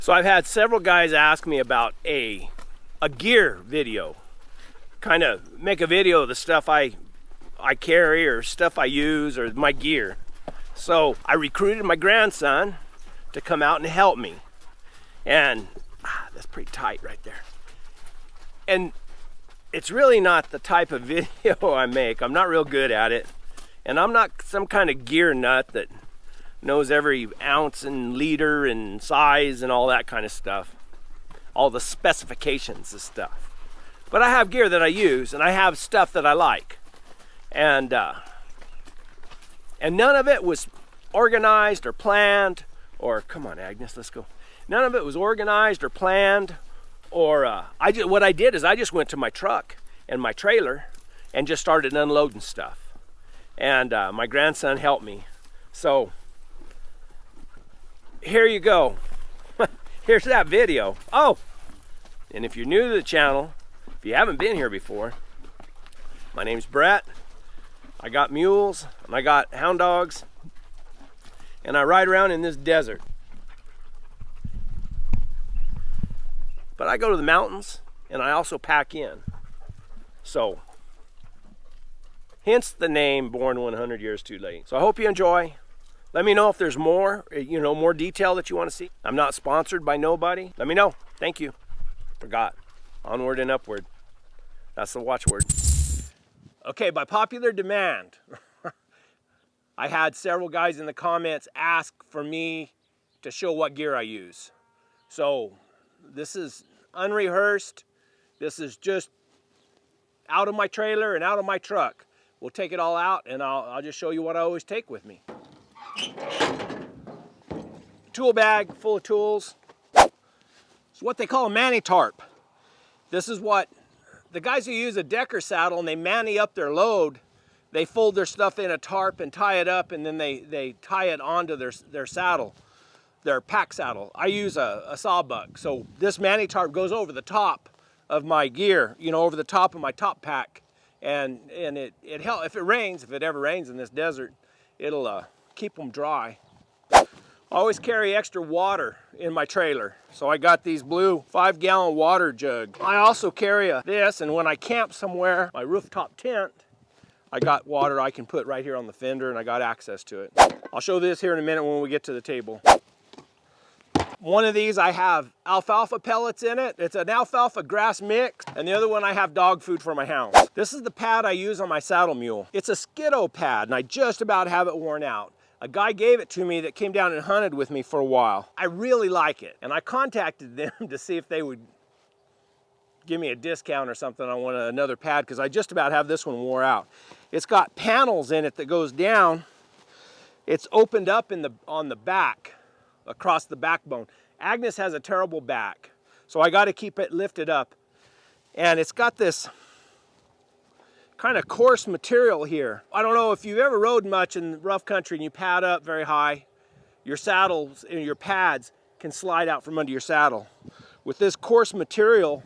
So I've had several guys ask me about a gear video. Kind of make a video of the stuff I carry or stuff I use or my gear. So I recruited my grandson to come out and help me. And that's pretty tight right there. And it's really not the type of video I make. I'm not real good at it. And I'm not some kind of gear nut that knows every ounce and liter and size and all that kind of stuff. All the specifications of stuff. But I have gear that I use, and I have stuff that I like. And none of it was organized or planned, or come on Agnes, let's go. None of it was organized or planned, or what I did is I just went to my truck and my trailer and just started unloading stuff. And my grandson helped me. So here you go. Here's that video. Oh, and if you're new to the channel, if you haven't been here before, my name's Brett. I got mules and I got hound dogs, and I ride around in this desert. But I go to the mountains and I also pack in. So, hence the name Born 100 Years Too Late. So I hope you enjoy. Let me know if there's more, more detail that you want to see. I'm not sponsored by nobody. Let me know. Thank you. Forgot. Onward and upward. That's the watchword. Okay, by popular demand, I had several guys in the comments ask for me to show what gear I use. So this is unrehearsed. This is just out of my trailer and out of my truck. We'll take it all out and I'll just show you what I always take with me. Tool bag full of tools. It's what they call a manny tarp. This is what the guys who use a decker saddle and they manny up their load, they fold their stuff in a tarp and tie it up, and then they tie it onto their saddle, their pack saddle. I use a sawbuck, so this manny tarp goes over the top of my gear, over the top of my top pack, and it helps if it rains. If it ever rains in this desert, it'll keep them dry. I always carry extra water in my trailer. So I got these blue 5-gallon water jugs. I also carry this, and when I camp somewhere, my rooftop tent, I got water I can put right here on the fender, and I got access to it. I'll show this here in a minute when we get to the table. One of these I have alfalfa pellets in it. It's an alfalfa grass mix, and the other one I have dog food for my hounds. This is the pad I use on my saddle mule. It's a Skiddo pad, and I just about have it worn out. A guy gave it to me that came down and hunted with me for a while. I really like it, and I contacted them to see if they would give me a discount or something on another pad, because I just about have this one wore out. It's got panels in it that goes down. It's opened up on the back, across the backbone. Agnes has a terrible back, so I got to keep it lifted up. And it's got this kind of coarse material here. I don't know if you've ever rode much in rough country and you pad up very high, your saddles and your pads can slide out from under your saddle. With this coarse material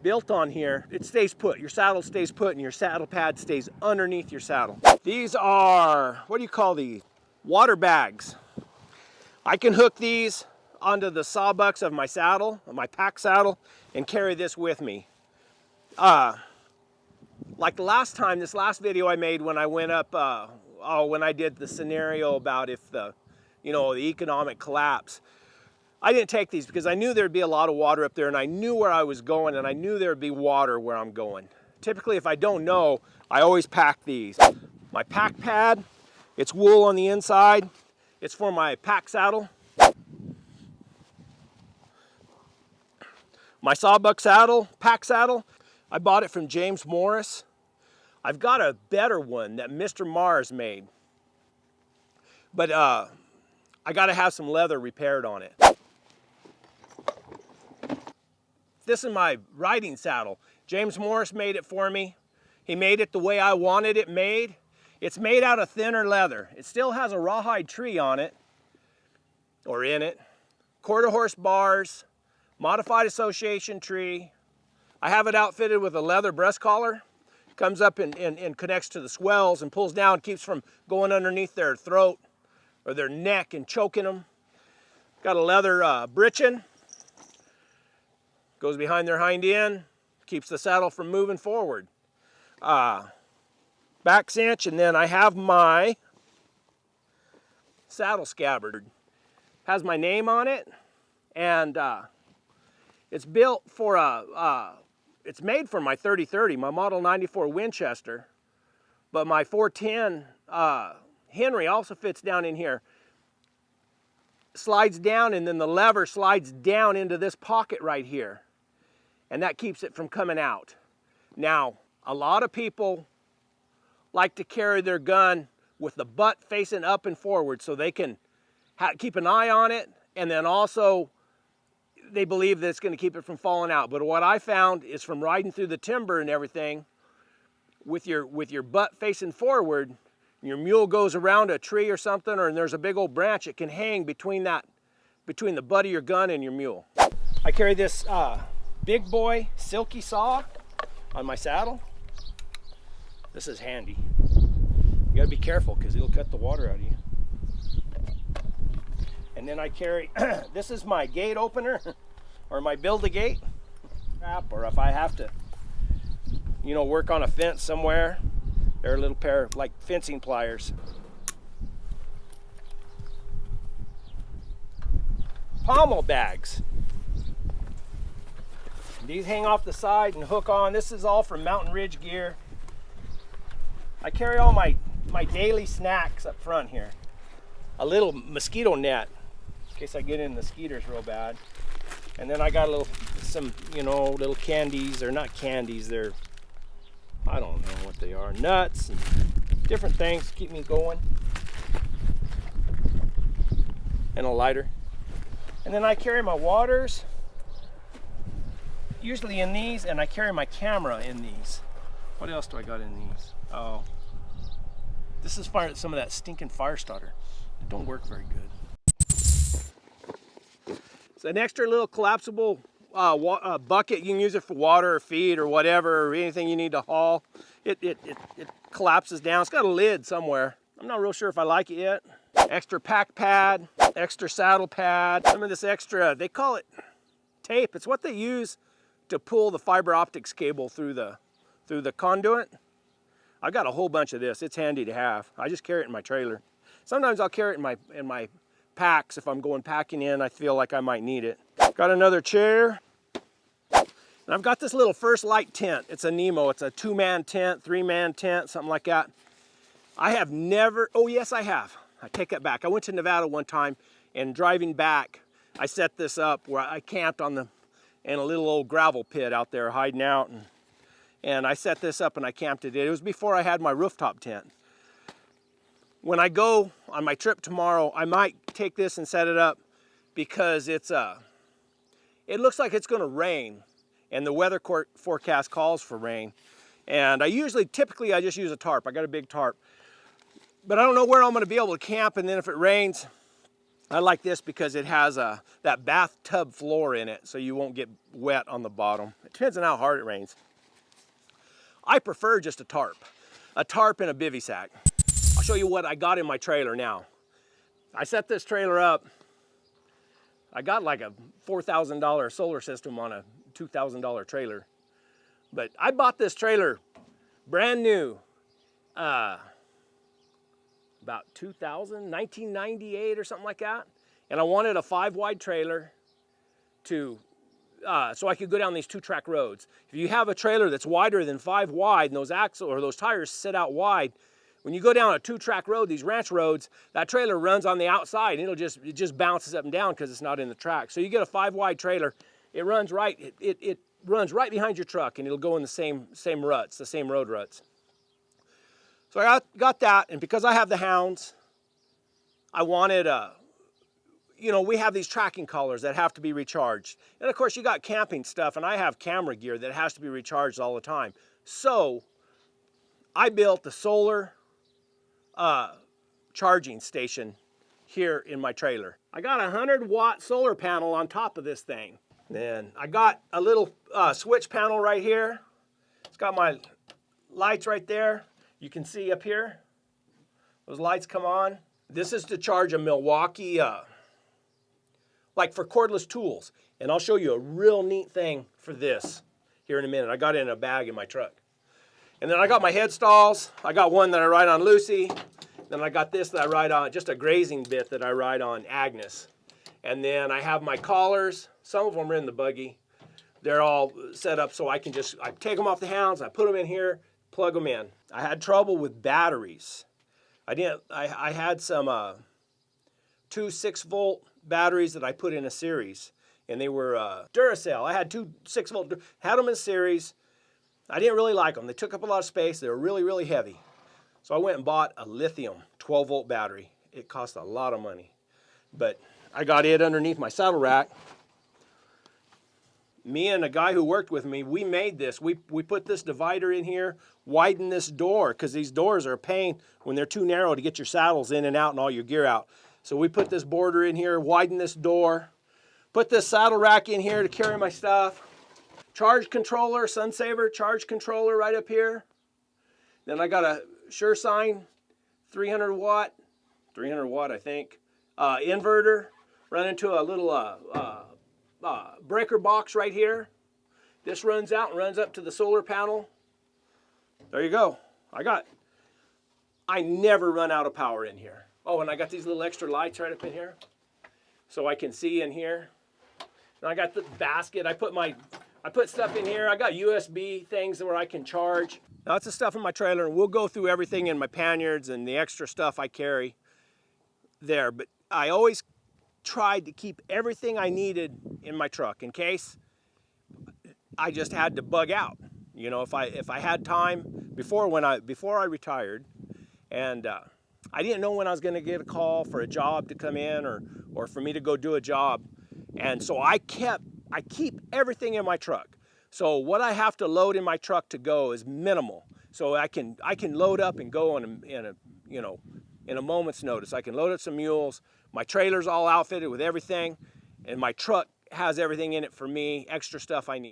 built on here, it stays put. Your saddle stays put and your saddle pad stays underneath your saddle. These are, what do you call these? Water bags. I can hook these onto the sawbucks of my saddle, of my pack saddle, and carry this with me. Like the last time, this last video I made when I went up, when I did the scenario about if the economic collapse, I didn't take these because I knew there'd be a lot of water up there, and I knew where I was going, and I knew there'd be water where I'm going. Typically, if I don't know, I always pack these. My pack pad, it's wool on the inside. It's for my pack saddle. My sawbuck saddle, pack saddle, I bought it from James Morris. I've got a better one that Mr. Mars made, but I got to have some leather repaired on it. This is my riding saddle. James Morris made it for me. He made it the way I wanted it made. It's made out of thinner leather. It still has a rawhide tree on it, or in it. Quarter horse bars, modified association tree. I have it outfitted with a leather breast collar. Comes up and connects to the swells and pulls down, keeps from going underneath their throat or their neck and choking them. Got a leather britchin Goes behind their hind end, keeps the saddle from moving forward. Back cinch, and then I have my saddle scabbard. Has my name on it, and it's built for it's made for my 30-30, my Model 94 Winchester, but my 410 Henry also fits down in here. Slides down, and then the lever slides down into this pocket right here, and that keeps it from coming out. Now, a lot of people like to carry their gun with the butt facing up and forward so they can keep an eye on it, and then also they believe that it's going to keep it from falling out. But what I found is from riding through the timber and everything, with your butt facing forward, your mule goes around a tree or something, or there's a big old branch, it can hang between the butt of your gun and your mule. I carry this big boy silky saw on my saddle. This is handy. You gotta be careful because it'll cut the water out of you. And then I carry, this is my gate opener, or my build-a-gate. Or if I have to, work on a fence somewhere, they're a little pair of like fencing pliers. Pommel bags. These hang off the side and hook on. This is all from Mountain Ridge Gear. I carry all my daily snacks up front here. A little mosquito net in case I get in the mosquitoes real bad. And then I got some little candies. They're not candies, they're, I don't know what they are, nuts and different things to keep me going. And a lighter. And then I carry my waters, usually in these, and I carry my camera in these. What else do I got in these? Oh, this is some of that stinking fire starter. It don't work very good. It's an extra little collapsible bucket. You can use it for water or feed or whatever, or anything you need to haul. It collapses down. It's got a lid somewhere. I'm not real sure if I like it yet. Extra pack pad, extra saddle pad, some of this extra, they call it tape. It's what they use to pull the fiber optics cable through the conduit. I got a whole bunch of this. It's handy to have. I just carry it in my trailer. Sometimes I'll carry it in my packs if I'm going packing in. I feel like I might need it. Got another chair. And I've got this little First Light tent. It's a Nemo. It's a 2-man tent, 3-man tent, something like that. I have never, oh yes I have. I take that back. I went to Nevada one time, and driving back, I set this up where I camped in a little old gravel pit out there hiding out, and I set this up and I camped it. It was before I had my rooftop tent. When I go on my trip tomorrow, I might take this and set it up because it looks like it's going to rain, and the weather forecast calls for rain. And typically I just use a tarp. I got a big tarp. But I don't know where I'm going to be able to camp, and then if it rains, I like this because it has that bathtub floor in it, so you won't get wet on the bottom. It depends on how hard it rains. I prefer just a tarp and a bivy sack. I'll show you what I got in my trailer now. I set this trailer up. I got like a $4,000 solar system on a $2,000 trailer. But I bought this trailer brand new, about 1998 or something like that. And I wanted a 5-wide trailer so I could go down these 2-track roads. If you have a trailer that's wider than 5 wide and those axles or those tires sit out wide, when you go down a 2-track road, these ranch roads, that trailer runs on the outside and it just bounces up and down because it's not in the track. So you get a 5-wide trailer, it runs right, it runs right behind your truck, and it'll go in the same ruts, the same road ruts. So I got that, and because I have the hounds, I wanted we have these tracking collars that have to be recharged. And of course you got camping stuff, and I have camera gear that has to be recharged all the time. So I built the solar charging station here in my trailer. I got a 100-watt solar panel on top of this thing. Then I got a little switch panel right here. It's got my lights right there. You can see up here, those lights come on. This is to charge a Milwaukee like for cordless tools. And I'll show you a real neat thing for this here in a minute. I got it in a bag in my truck. And then I got my head stalls. I got one that I ride on Lucy. Then I got this that I ride on, just a grazing bit that I ride on Agnes. And then I have my collars. Some of them are in the buggy. They're all set up so I can just, I take them off the hounds, I put them in here, plug them in. I had trouble with batteries. I had some 2 6-volt batteries that I put in a series, and they were Duracell. I had 2 6-volt, had them in series. I didn't really like them. They took up a lot of space. They were really, really heavy. So I went and bought a lithium 12-volt battery. It cost a lot of money, but I got it underneath my saddle rack. Me and a guy who worked with me, we made this. We put this divider in here, widened this door, because these doors are a pain when they're too narrow to get your saddles in and out and all your gear out. So we put this border in here, widened this door, put this saddle rack in here to carry my stuff. Charge controller, Sunsaver charge controller right up here. Then I got a Sure Sign 300 watt I think, inverter running to a little breaker box right here. This runs out and runs up to the solar panel. There you go. I never run out of power in here. Oh, and I got these little extra lights right up in here so I can see in here. And I got the basket. I put stuff in here. I got USB things where I can charge. Now that's the stuff in my trailer, and we'll go through everything in my panniers and the extra stuff I carry there. But I always tried to keep everything I needed in my truck in case I just had to bug out. You know, if I had time before I retired, and I didn't know when I was going to get a call for a job to come in or for me to go do a job, and so I keep everything in my truck. So what I have to load in my truck to go is minimal. So I can load up and go in a moment's notice. I can load up some mules. My trailer's all outfitted with everything, and my truck has everything in it for me, extra stuff I need.